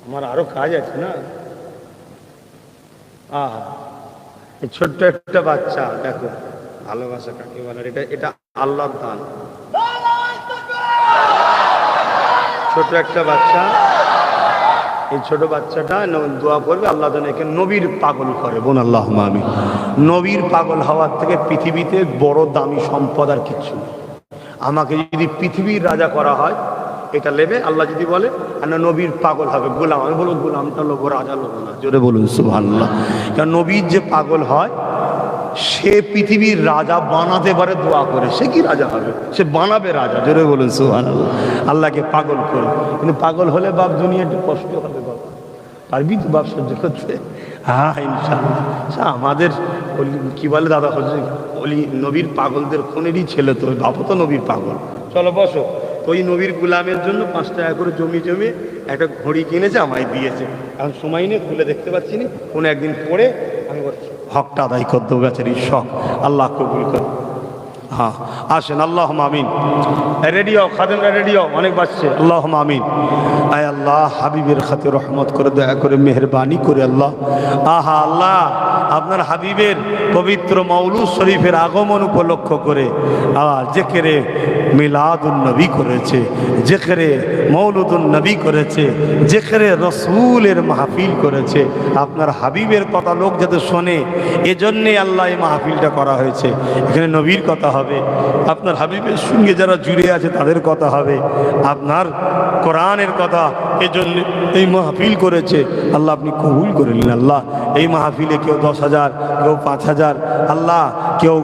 আমার আরো কাজ আছে না। ছোট্ট একটা বাচ্চা, দেখো ভালোবাসা কাকে বলে, এটা আল্লাহর দান। ছোট একটা বাচ্চা, এই ছোট বাচ্চাটা দোয়া করবে আল্লাহ যেন একে নবীর পাগল করে। বোন আল্লাহ আমিন। নবীর পাগল হওয়ার থেকে পৃথিবীতে বড় দামি সম্পদ আর কিচ্ছু নেই। আমাকে যদি পৃথিবীর রাজা করা হয়, এটা নেবে আল্লাহ যদি বলে নবীর পাগল হবে, গোলাম, আমি বলবো গোলামটা লোবো, রাজা লোবো না। জোরে বলুন সুবহানাল্লাহ। কারণ নবীর যে পাগল হয় সে পৃথিবীর রাজা বানাতে পারে দোয়া করে, সে কি রাজা হবে? সে বানাবে রাজা। জোরে বলুন সুবহানাল্লাহ। আল্লাহকে পাগল করে, কিন্তু পাগল হলে বাপ দুনিয়া একটু কষ্ট হবে। বাবা পারবি তো বাপ সহ্য করতে? হ্যাঁ ইনশাআল্লাহ। আমাদের কি বলে দাদা বলি, নবীর পাগলদের কোনেরই ছেলে তো, বাপও তো নবীর পাগল। চলো বসো। তো ওই নবীর গুলামের জন্য 5 টাকা করে জমি একটা ঘড়ি কিনেছে, আমায় দিয়েছে। এখন সময় নেই, খুলে দেখতে পাচ্ছি না, কোনো একদিন পরে আমি হকটা আদায় করে দেবো। বেচারির শখ, আল্লাহ কবুল কর। হ্যাঁ আসেন, আল্লাহ আমিন। রেডিও খাদেমরা রেডিও অনেক বাজছে, আল্লাহ আমিন। আয় আল্লাহ হাবিবের খাতে রহমত করে, দয়া করে, মেহরবানি করে আল্লাহ। আহা আল্লাহ, আপনার হাবিবের পবিত্র মৌলুদ শরীফের আগমন উপলক্ষ করে জিকিরে মিলাদুন নবী করেছে, জিকিরে মৌলুদুন নবী করেছে, জিকিরে রসুলের মাহফিল করেছে। আপনার হাবিবের কথা লোক যাতে শোনে, এজন্যে আল্লাহ এই মাহফিলটা করা হয়েছে। এখানে নবীর কথা হবে, আপনার হাবিবের সঙ্গে যারা জুড়ে আছে তাদের কথা হবে, আপনার কোরআনের কথা, এজন্য এই মাহফিল করেছে। আল্লাহ আপনি কবুল করে নিন আল্লাহ। এই মাহফিলে কেউ 10,000, কেউ 5,000, আল্লাহ কেউ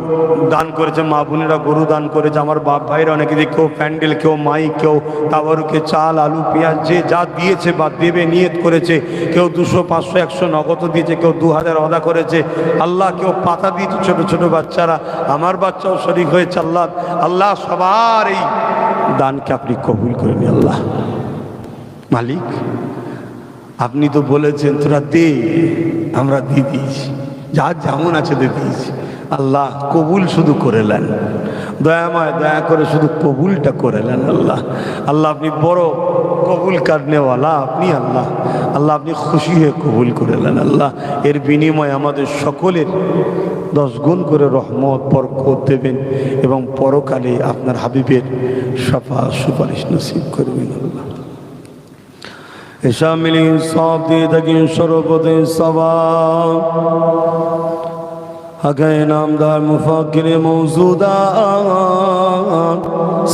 দান করেছে, মা বোনেরা গরু দান করেছে, আমার বাপ ভাইরা অনেকে, কেউ প্যান্ডেল, কেউ মাইক, কেউ তাবারুকে চাল, আলু, পেঁয়াজ, যে যা দিয়েছে বা দেবে নিয়ত করেছে। কেউ 200, 500, 100 নগদ দিয়েছে, কেউ 2000 অদা করেছে। আল্লাহ কেউ পাতা দিয়েছে, ছোট ছোট বাচ্চারা, আমার বাচ্চাও শরীক হয়েছে। আল্লাহ আল্লাহ সবার এই দানকে আপনি কবুল করে নিন আল্লাহ। মালিক আপনি তো বলেছেন তোরা দে, আমরা দিয়ে দিয়েছি, যা যেমন আছে দিয়ে দিয়েছি। আল্লাহ কবুল শুধু করে নেন, দয়াময়, দয়া করে শুধু কবুলটা করে নেন আল্লাহ। আল্লাহ আপনি বড় কবুল কাটনেওয়ালা আপনি আল্লাহ। আল্লাহ আপনি খুশি হয়ে কবুল করে নেন আল্লাহ। এর বিনিময়ে আমাদের সকলের 10 গুণ করে রহমত বরকত দেবেন এবং পরকালে আপনার হাবিবের সুপারিশ নসিব করবেন আল্লাহ। এসা মিলি সব দিয়ে থাকেন সর্বদে সওয়াব। আগে নামদার মুফাক্কির মওজুদাত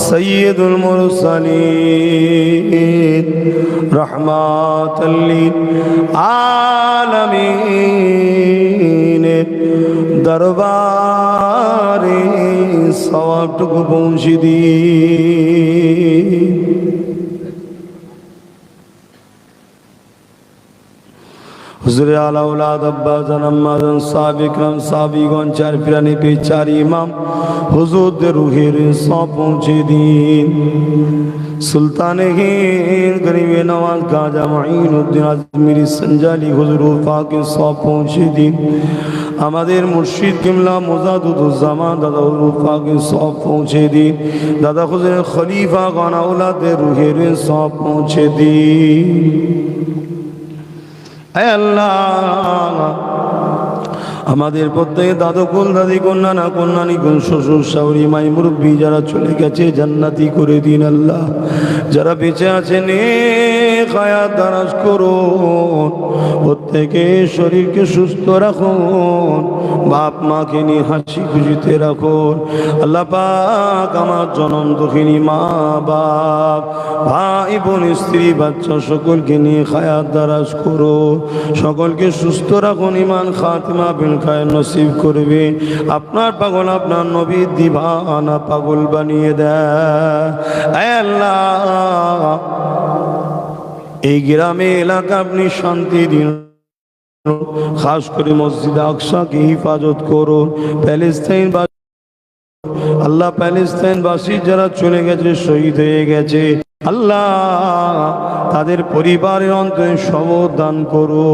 সৈয়দুল মুরসালিন রাহমাতাল লিল আলামিন দরবারে সওয়াবটুকু পৌঁছে দিন। হুজুরে আলা ওলাদ আব্বা জানাম মাদান সাবিকরাম সাবিগণ, 4 পিরানি পে 4 ইমাম হুজুরদের রুহের সব পৌঁছে দিন। সুলতানে হিন্দ গরিবে নওয়াজ গাজা মাইনুদ্দিন আজমিরি সঞ্জালি হুজুর পাকে সব পৌঁছে দিন। আমাদের মুর্শিদ কিবলা মুজাদুদ্দুজ্জামান দাদা হুজুর পাকে সব পৌঁছে দিন। দাদা হুজুরের খলিফা গান আওলাদের রুহের সব পৌঁছে দিন। আল্লাহ আমাদের প্রত্যেক দাদু কুল, দাদি কুল, নানা কুল, নানি কুল, শ্বশুর শাশুড়ি, মাই মুরব্বী যারা চলে গেছে জান্নাতি করে দিন আল্লাহ। যারা বেঁচে আছেন নেক হায়াত দারাজ করুন, প্রত্যেকের শরীরকে সুস্থ রাখুন, বাপ মাকে নিয়ে হাসি খুশিতে রাখুন আল্লাহ পাক। আমার জনম দুঃখিনী মা বাপ, ভাই বোন, স্ত্রী, বাচ্চা সকলকে নিয়ে হায়াত দারাজ করুন, সকলকে সুস্থ রাখুন, ইমান খাতিমা বিল খায়র নসিব করবে। আপনার পাগল আপনার নবীর দিবানা পাগল বানিয়ে দেয় আল্লাহ। এই গ্রামে এলাকা আপনি শান্তি দিন, খাস করে মসজিদ আকসাকে হিফাজত করুন। প্যালেস্তাইন আল্লাহ, প্যালেস্তাইনবাসী যারা চলে গেছে, শহীদ হয়ে গেছে আল্লাহ, তাদের পরিবারের অন্তরে সবর দান করো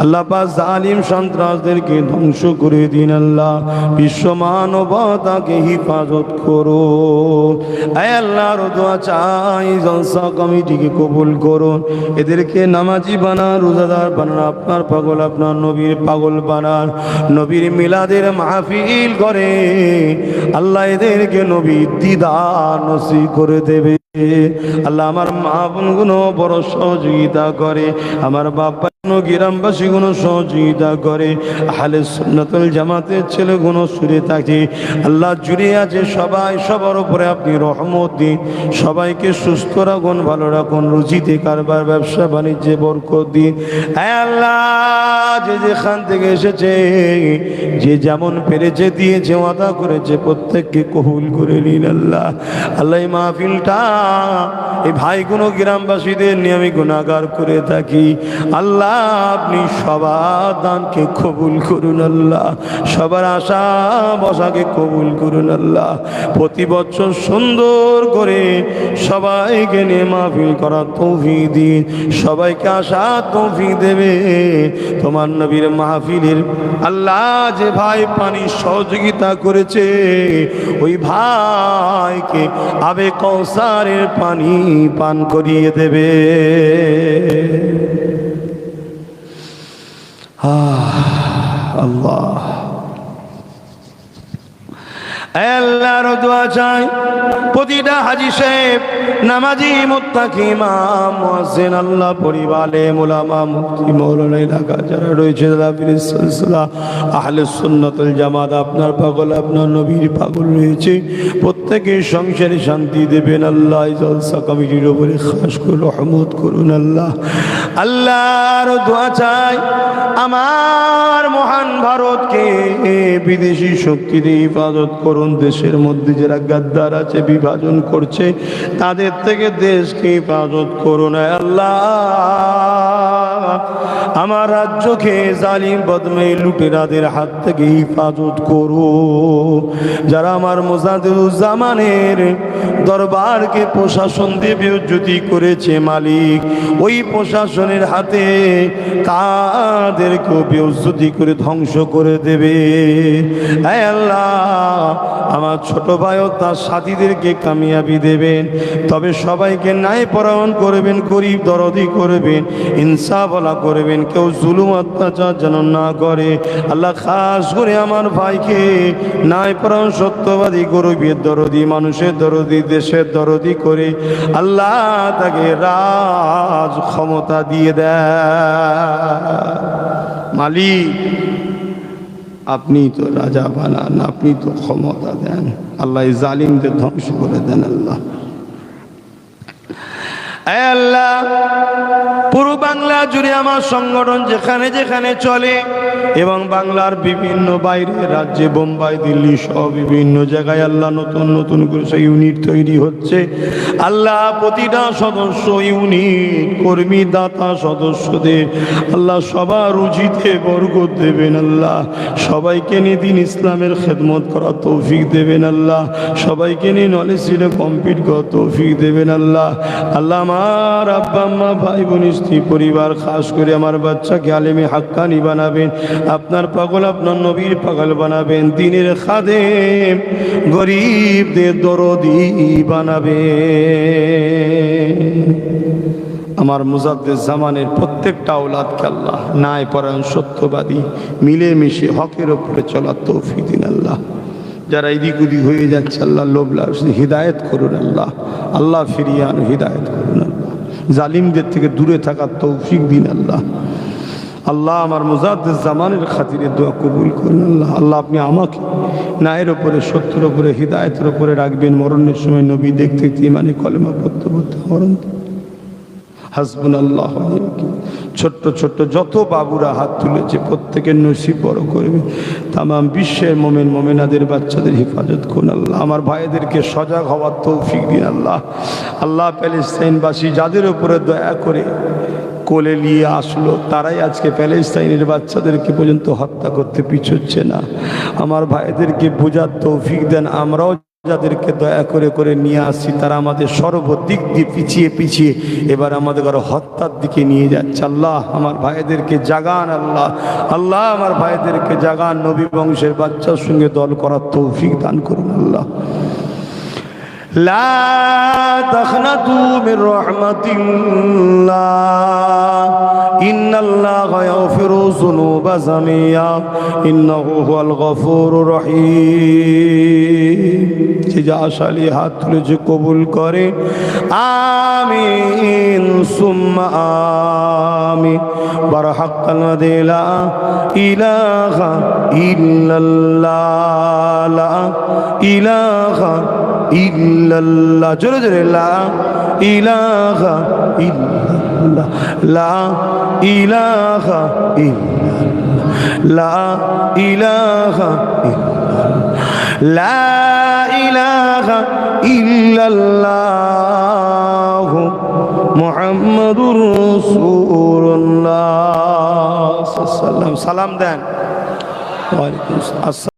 আল্লাহ পাক। জালিম সন্ত্রাসদেরকে ধ্বংস করে দিন আল্লাহ। বিশ্ব মানবতাকে হিফাজত করো আয় আল্লাহর দোয়া চাই। জলসা কমিটিকে কবুল করুন, এদেরকে নামাজি বানান, রোজাদার বানান, আপনার পাগল আপনার নবীর পাগল বানান। নবীর মিলাদের মাহফিল করে আল্লাহ এদেরকে নবীর দিদার নসিব করে দেবে আল্লাহ। আমার মা বোনগুলো বড় সহযোগিতা করে, আমার বাবা গ্রামবাসীগুলো সহযোগিতা করে, আহলে সুন্নাতুল জামাতের ছেলেগুলো সুরে থাকে আল্লাহ জুড়ে আছে সবাই। সবার উপরে আপনি রহমত দিন, সবাইকে সুস্থ রাখুন, ভালো রাখুন, রুজিতে কারবার ব্যবসা বাণিজ্যে বরকত দিন আল্লাহ। যে যেখান থেকে এসেছে, যে যেমন পেরেছে দিয়েছে, ওয়াদা করেছে, প্রত্যেককে কবুল করে নিন আল্লাহ। আল্লাহ এই মাহফিলটা এই ভাইগুলো গ্রামবাসীদের নিয়ে আমি গুনাহগার করে থাকি আল্লাহ, আপনি সবার দানকে কবুল করুন আল্লাহ, সবার আশা বসাকে কবুল করুন আল্লাহ। প্রতি বছর সুন্দর করে সবাইকে নিয়ে মাহফিল করার তৌফিক দিন, সবাইকে আশা তৌফিক দেবে তোমার নবীর মাহফিলের আল্লাহ। যে ভাই পানি সহযোগিতা করেছে ওই ভাইকে আবে কৌসারের পানি পান করিয়ে দেবে আল্লাহ। আল্লাহর দোয়া চাই প্রতিটা হাজী সাহেব, নামাজি, মুত্তাকি, ইমাম, মুয়াজ্জিন, আল্লাহ পরিবারে উলামা, মুফতি, মাওলানা এলাকা যারা রয়েছে, সিলসিলা আহলে সুন্নাতুল জামাত আপনার পাগল আপনার নবীর পাগল রয়েছে, প্রত্যেকের সংসারে শান্তি দেবেন আল্লাহ। জলসা কমিটির উপরে খাস করে রহমত করুন আল্লাহ। আল্লাহর দোয়া চাই আমার মহান ভারতকে বিদেশি শক্তিতে হিফাজত করুন। দেশের মধ্যে যারা গাদ্দার আছে, বিভাজন করছে, তাদের থেকে দেশকে হিফাজত করুন আল্লাহ। আমার রাজ্যকে জালিম বদমাই লুটেরাদের হাত থেকে হিফাজত করো। যারা আমার মুজাদ্দিদুজ্জামানের দরবারকে প্রশাসন দিয়ে বেইজ্জতি করেছে মালিক, ওই প্রশাসনের হাতে তাদেরকেও বেইজ্জতি করে ধ্বংস করে দেবে হে আল্লাহ। আমার ছোট ভাইও তার সাথীদেরকে কামিয়াবি দেবেন, তবে সবাইকে ন্যায় পরায়ণ করবেন, গরিব দরদি করবেন, ইনসাফওয়ালা করবেন, কেউ জুলুম অত্যাচার যেন না করে আল্লাহ। খাস করে আমার ভাইকে ন্যায় পরায়ণ, সত্যবাদী, গরিবের দরদি, মানুষের দরদি, দেশের দরদি করে আল্লাহ তাকে রাজ ক্ষমতা দিয়ে দেয় মালিক। আপনি তো রাজা বানান, আপনি তো ক্ষমতা দেন আল্লাহ, জালিমদের ধ্বংস করে দেন আল্লাহ। আল্লাহ পুরো বাংলা জুড়ে আমার সংগঠন যেখানে যেখানে চলে এবং বাংলার বিভিন্ন বাইরে রাজ্যে, বোম্বাই, দিল্লি সহ বিভিন্ন জায়গায় আল্লাহ নতুন নতুন করে সেই ইউনিট তৈরি হচ্ছে আল্লাহ। প্রতিটা সদস্য ইউনিট, কর্মী, দাতা সদস্যদের আল্লাহ সবার রুজিতে বরকত দেবেন আল্লাহ। সবাইকে নিয়ে দিন ইসলামের খেদমত করার তৌফিক দেবেন আল্লাহ। সবাইকে নিয়ে নলেজ ছিল কমপ্লিট করার তৌফিক দেবেন আল্লাহ। আল্লাহ আমার আব্বা আম্মা, ভাই বোন, স্ত্রী, পরিবার, খাস করে আমার বাচ্চাকে আলেমে হাক্কানি বানাবেন, আপনার পাগল আপনার নবীর পাগল বানাবেন, দ্বীনের খাদেম, গরিবদের দরদি বানাবেন। আমার মুজাদ্দিদুজ্জামানের প্রত্যেকটা আওলাদকে আল্লাহ ন্যায় পরায়ণ, সত্যবাদী, মিলেমিশে হকের উপরে চলার তৌফিক দিন আল্লাহ। যারা এদিক ওদিক হয়ে যাচ্ছে আল্লাহ, লোভলা হিদায়ত করুন আল্লাহ। আল্লাহ ফিরিয়ে আনো, হিদায়ত করুন আল্লাহ। জালিমদের থেকে দূরে থাকার তৌফিক দিন আল্লাহ। আল্লাহ আমার মুজাদ্দিদুজ্জামানের খাতিরে দোয়া কবুল করুন আল্লাহ। আল্লাহ আপনি আমাকে ন্যায়ের ওপরে, সত্যের ওপরে, হিদায়তের ওপরে রাখবেন। মরণের সময় নবী দেখতে ইমানে কলেমা পড়তে পড়তে মরণ। হাসবুনাল্লাহ। ছোট্ট ছোট্ট যত বাবুরা হাত তুলেছে প্রত্যেকের নসিব বড় করবে। তামাম বিশ্বের মোমেন মোমেনাদের বাচ্চাদের হেফাজত করুন আল্লাহ। আমার ভাইদেরকে সজাগ হওয়ার তৌফিক দিন আল্লাহ। আল্লাহ প্যালেস্তাইনবাসী যাদের উপরে দয়া করে কোলে নিয়ে আসলো, তারাই আজকে প্যালেস্তাইনের বাচ্চাদেরকে পর্যন্ত হত্যা করতে পিছোচ্ছে না। আমার ভাইদেরকে বোঝার তৌফিক দেন, আমরাও যাদেরকে দয়া করে করে নিয়ে আসছি তারা আমাদের সর্বদিক দিয়ে পিছিয়ে পিছিয়ে এবার আমাদের ঘরে হত্যার দিকে নিয়ে যাচ্ছে। আল্লাহ আমার ভাইদেরকে জাগান, আল্লাহ আল্লাহ আমার ভাইদেরকে জাগান, নবী বংশের বাচ্চার সঙ্গে দল করার তৌফিক দান করুন। আল্লাহ লা তাখনাতু মির রাহমাতিল্লাহ ইন্নাল্লাহা ইয়াগফিরু যুনুবা জামিয়া ইন্নাহু হুয়াল গফুরুর রহিম। যে যা আশালি হাত তুলে যে কবুল করে আমিন সুম্মা আমিন। বারহাক্কাল লা ইলাহা ইল্লাল্লাহ লা ইলাহা ইল্লাল্লাহ, জোরে জোরে লা ইলাহা ইল্লাল্লাহ লা ইলাহা ইল্লাল্লাহ লা ইলাহা লা ইলাহা ইল্লাল্লাহ মুহাম্মাদুর রাসূলুল্লাহ সাল্লাল্লাহু আলাইহি ওয়াসাল্লাম। সালাম দেন। ওয়া আলাইকুম আসসালাম।